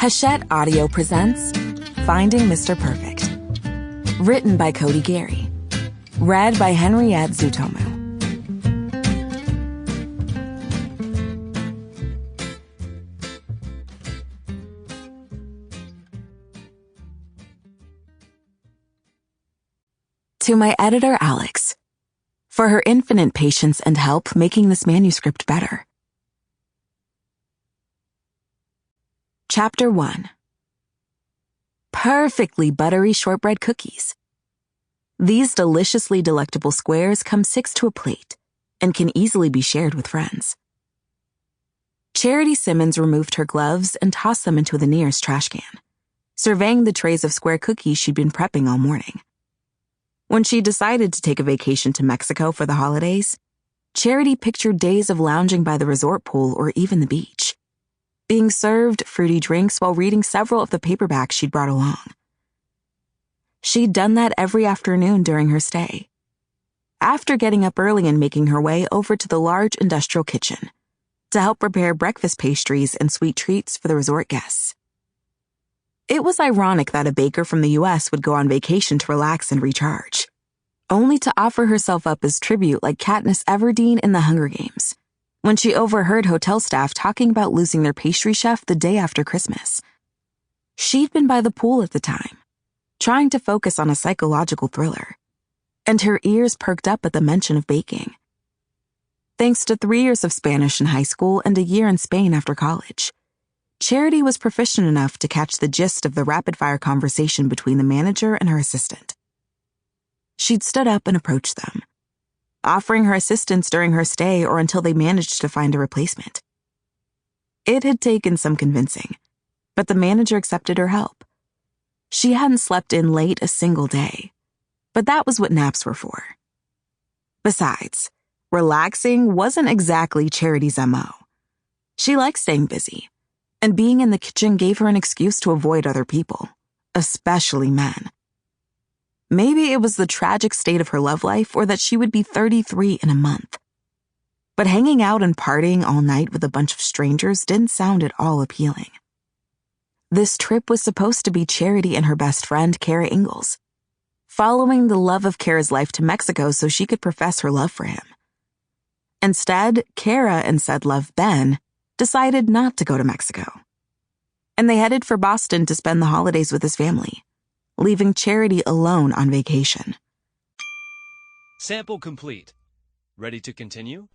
Hachette Audio presents Finding Mr. Perfect. Written by Guillory. Read by Henriette Zoutomou. To my editor, Alex, for her infinite patience and help making this manuscript better. Chapter 1. Perfectly buttery shortbread cookies. These deliciously delectable squares come 6 to a plate and can easily be shared with friends. Charity Simmons removed her gloves and tossed them into the nearest trash can, surveying the trays of square cookies she'd been prepping all morning. When she decided to take a vacation to Mexico for the holidays, Charity pictured days of lounging by the resort pool or even the beach, being served fruity drinks while reading several of the paperbacks she'd brought along. She'd done that every afternoon during her stay, after getting up early and making her way over to the large industrial kitchen to help prepare breakfast pastries and sweet treats for the resort guests. It was ironic that a baker from the U.S. would go on vacation to relax and recharge, only to offer herself up as tribute like Katniss Everdeen in the Hunger Games, when she overheard hotel staff talking about losing their pastry chef the day after Christmas. She'd been by the pool at the time, trying to focus on a psychological thriller, and her ears perked up at the mention of baking. Thanks to 3 years of Spanish in high school and a year in Spain after college, Charity was proficient enough to catch the gist of the rapid-fire conversation between the manager and her assistant. She'd stood up and approached them, offering her assistance during her stay or until they managed to find a replacement. It had taken some convincing, but the manager accepted her help. She hadn't slept in late a single day, but that was what naps were for. Besides, relaxing wasn't exactly Charity's MO. She liked staying busy, and being in the kitchen gave her an excuse to avoid other people, especially men. Maybe it was the tragic state of her love life or that she would be 33 in a month. But hanging out and partying all night with a bunch of strangers didn't sound at all appealing. This trip was supposed to be Charity and her best friend, Kara Ingalls, following the love of Kara's life to Mexico so she could profess her love for him. Instead, Kara and said love, Ben, decided not to go to Mexico, and they headed for Boston to spend the holidays with his family, leaving Charity alone on vacation. Sample complete. Ready to continue?